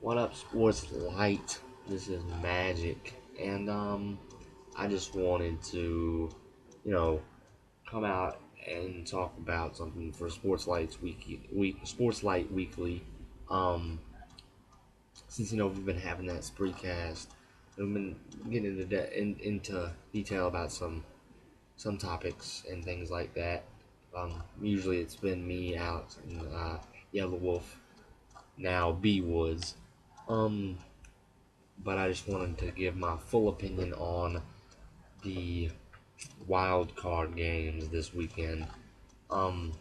What up, Sports-Lite? This is Magic, and I just wanted to, you know, come out and talk about something for Sports-Lite Weekly. Um, since we've been having that spreecast, we've been getting into detail about some topics and things like that. Usually it's been me, Alex, and Yellow Wolf, now B Woods. Um, but I just wanted to give my full opinion on the wild card games this weekend. Um,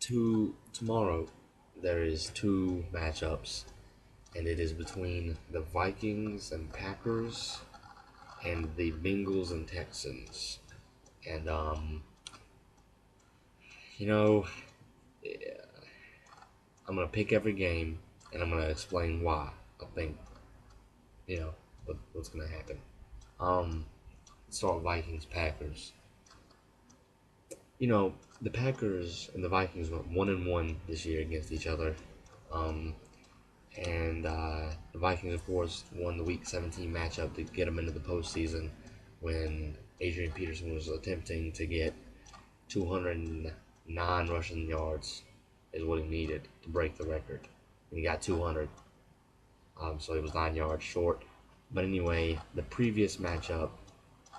tomorrow there is two matchups, and it is between the Vikings and Packers and the Bengals and Texans. And you know, I'm gonna pick every game, and I'm gonna explain why I think what's gonna happen. Um, start Vikings Packers. The Packers and the Vikings went 1-1 this year against each other. Um, and the Vikings, of course, won the Week 17 matchup to get them into the postseason when Adrian Peterson was attempting to get 209 rushing yards is what he needed to break the record. And he got 200, so he was 9 yards short. But anyway, the previous matchup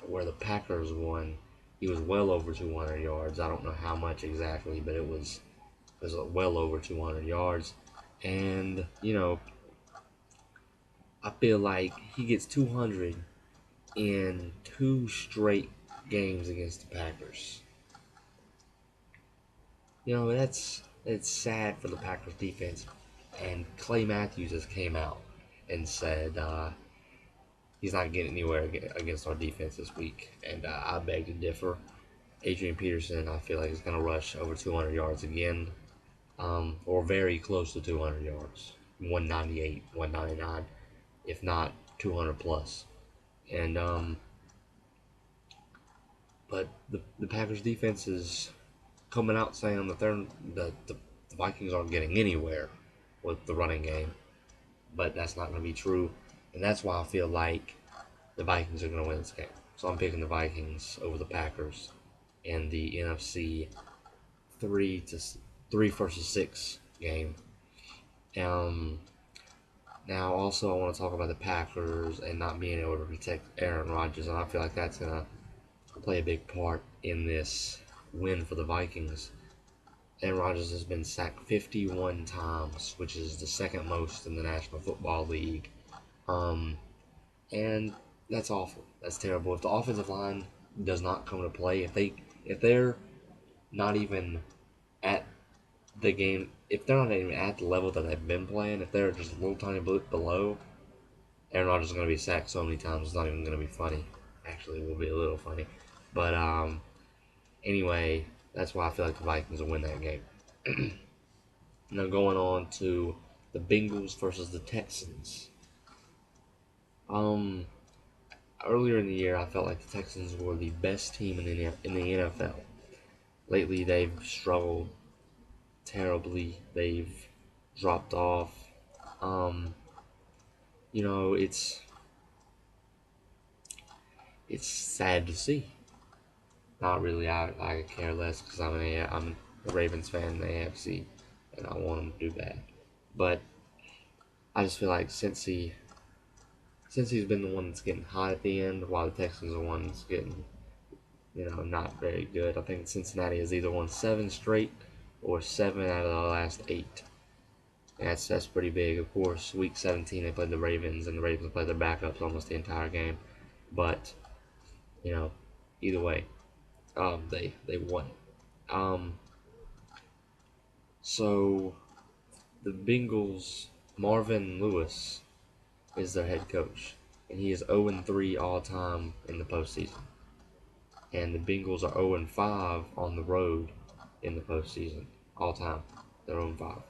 where the Packers won, he was well over 200 yards. I don't know how much exactly, but it was well over 200 yards. And, I feel like he gets 200 in two straight games against the Packers. It's sad for the Packers defense. And Clay Matthews just came out and said he's not getting anywhere against our defense this week. And I beg to differ. Adrian Peterson, I feel like, is going to rush over 200 yards again, or very close to 200 yards, 198, 199, if not 200 plus. And but the Packers defense is coming out saying that the Vikings aren't getting anywhere with the running game, but that's not going to be true, and that's why I feel like the Vikings are going to win this game. So I'm picking the Vikings over the Packers in the NFC three versus six game. Um, Now also I want to talk about the Packers and not being able to protect Aaron Rodgers, and I feel like that's gonna play a big part in this win for the Vikings. Aaron Rodgers has been sacked 51 times, which is the second most in the National Football League. Um, and that's awful. That's terrible. If the offensive line does not come to play, if they're not even at the game, if they're not even at the level that they've been playing, if they're just a little tiny bit below, Aaron Rodgers is going to be sacked so many times it's not even going to be funny. Actually, it will be a little funny. But anyway, that's why I feel like the Vikings will win that game. Now going on to the Bengals versus the Texans. Um, Earlier in the year, I felt like the Texans were the best team in the NFL. Lately, they've struggled terribly. They've dropped off. Um, it's sad to see. Not really. I care less because I'm a Ravens fan in the AFC, and I want them to do bad. But I just feel like since he's been the one that's getting hot at the end, while the Texans are the one that's getting not very good. I think Cincinnati has either won 7 straight or 7 out of the last 8. That's pretty big. Of course, Week 17 they played the Ravens, and the Ravens played their backups almost the entire game. But either way, they won. Um, so the Bengals, Marvin Lewis is their head coach, and he is 0-3 all time in the postseason. And the Bengals are 0-5 on the road in the postseason all time. They're 0-5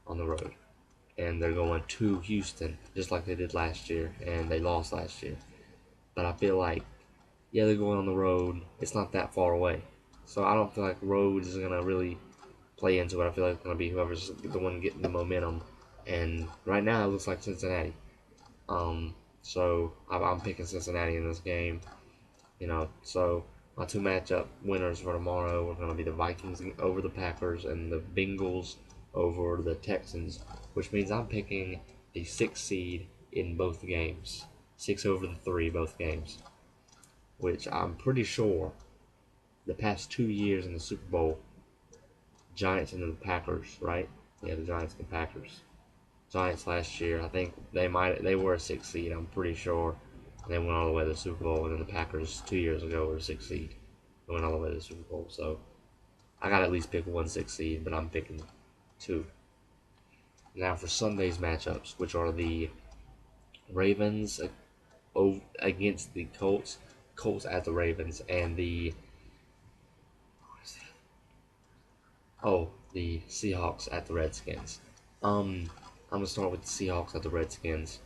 on the road, and they're going to Houston just like they did last year, and they lost last year. But I feel like, yeah, they're going on the road. It's not that far away, so I don't feel like road is gonna really play into it. I feel like it's gonna be whoever's the one getting the momentum and right now it looks like Cincinnati. So I'm picking Cincinnati in this game. So my two matchup winners for tomorrow are going to be the Vikings over the Packers and the Bengals over the Texans, which means I'm picking the 6 seed in both games. 6 over the 3 both games, which I'm pretty sure the past 2 years in the Super Bowl, Giants and the Packers, right? Yeah, the Giants and Packers. Giants last year, I think they were a 6 seed, I'm pretty sure. And they went all the way to the Super Bowl, and then the Packers 2 years ago were a 6 seed. They went all the way to the Super Bowl. So I gotta at least pick one 6 seed, but I'm picking 2. Now for Sunday's matchups, which are the Ravens against the Colts, Colts at the Ravens, and the Seahawks at the Redskins. I'm gonna start with the Seahawks at the Redskins.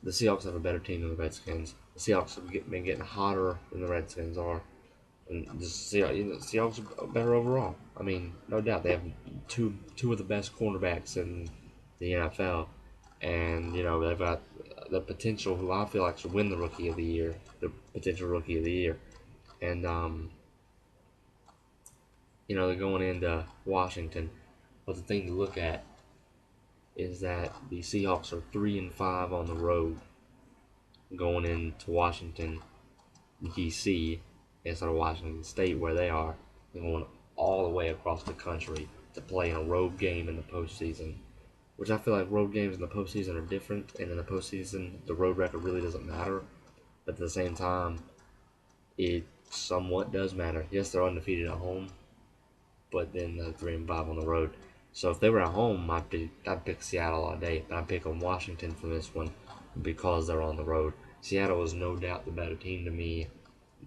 The Seahawks have a better team than the Redskins. The Seahawks have been getting hotter than the Redskins are. And the Seahawks are better overall. I mean, no doubt they have two of the best cornerbacks in the NFL, and they've got the potential who I feel like should win the Rookie of the Year, the potential Rookie of the Year, and they're going into Washington. But the thing to look at is that the Seahawks are 3-5 on the road going into Washington, D.C. instead of Washington State where they are. They're going all the way across the country to play in a road game in the postseason, which I feel like road games in the postseason are different, and in the postseason the road record really doesn't matter. But at the same time, it somewhat does matter. Yes, they're undefeated at home, but then they're 3-5 on the road. So if they were at home, I'd pick Seattle all day, but I'm picking Washington for this one because they're on the road. Seattle is no doubt the better team to me.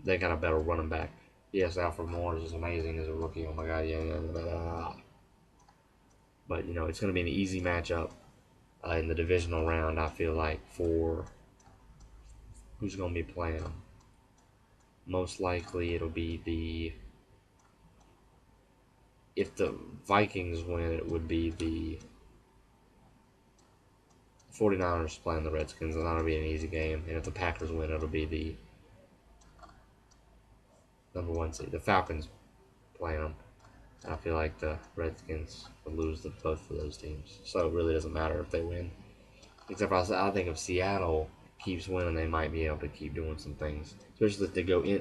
They got a better running back. Yes, Alfred Morris is amazing as a rookie. Oh my God, yeah. But it's going to be an easy matchup in the divisional round. I feel like for who's going to be playing them. Most likely, it'll be if the Vikings win, it would be the 49ers playing the Redskins, and that'll be an easy game. And if the Packers win, it'll be the number 1 seed, the Falcons, playing them. And I feel like the Redskins will lose to both of those teams. So it really doesn't matter if they win. Except for I think if Seattle keeps winning, they might be able to keep doing some things. Especially if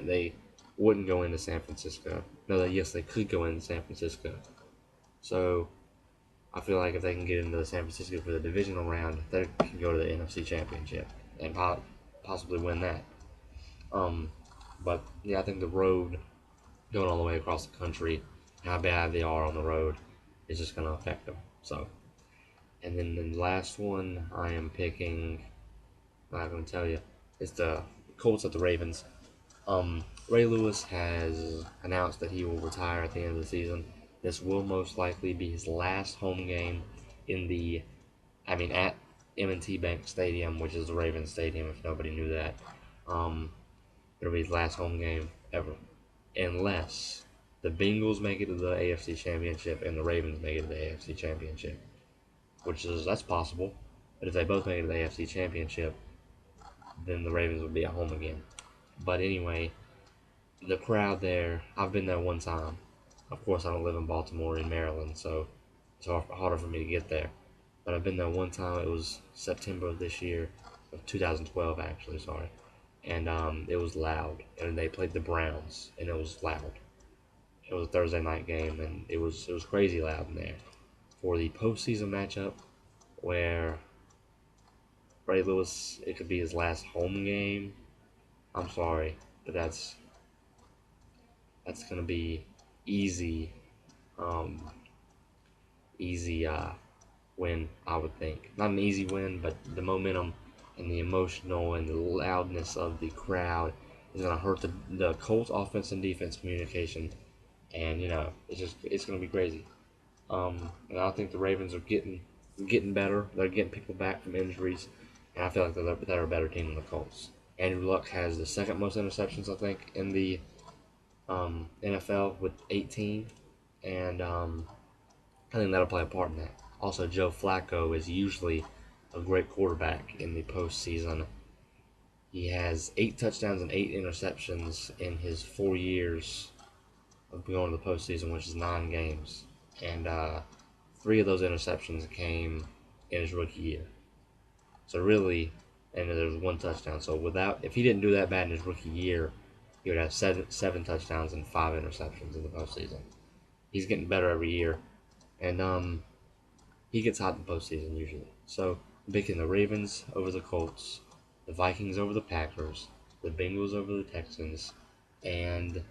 they wouldn't go into San Francisco. No, yes, they could go into San Francisco. So I feel like if they can get into San Francisco for the divisional round, they can go to the NFC Championship and possibly win that. But yeah, I think the road going all the way across the country, how bad they are on the road, is just going to affect them. So, and then the last one I am picking, I'm not going to tell you, it's the Colts at the Ravens. Ray Lewis has announced that he will retire at the end of the season. This will most likely be his last home game at M&T Bank Stadium, which is the Ravens Stadium, if nobody knew that. It'll be his last home game ever. Unless the Bengals make it to the AFC Championship and the Ravens make it to the AFC Championship. That's possible. But if they both make it to the AFC Championship, then the Ravens will be at home again. But anyway, the crowd there, I've been there one time. Of course, I don't live in Baltimore, in Maryland, so it's harder for me to get there. But I've been there one time. It was September of this year, of 2012 actually, sorry. And it was loud. And they played the Browns, and it was loud. It was a Thursday night game, and it was crazy loud in there. For the postseason matchup, where Ray Lewis, it could be his last home game. I'm sorry, but that's gonna be easy win, I would think. Not an easy win, but the momentum and the emotional and the loudness of the crowd is going to hurt the Colts offense and defense communication, and it's going to be crazy. And I think the Ravens are getting better. They're getting people back from injuries, and I feel like they're a better team than the Colts. Andrew Luck has the second most interceptions, I think, in the NFL with 18, and I think that'll play a part in that. Also, Joe Flacco is usually a great quarterback in the postseason. He has 8 touchdowns and 8 interceptions in his 4 years of going to the postseason, which is 9 games. And 3 of those interceptions came in his rookie year. So really, and there's 1 touchdown. So if he didn't do that bad in his rookie year, he would have 7 touchdowns and 5 interceptions in the postseason. He's getting better every year, and he gets hot in the postseason usually. So I'm picking the Ravens over the Colts, the Vikings over the Packers, the Bengals over the Texans, and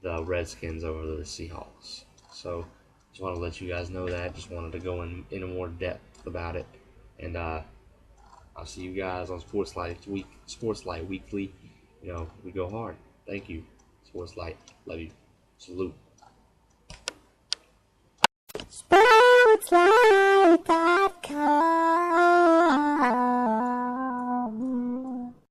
the Redskins over the Seahawks. So just want to let you guys know that. Just wanted to go in more depth about it, and I'll see you guys on Sports-Lite Weekly. We go hard. Thank you, Sports-Lite. Love you. Salute. Sports-Lite.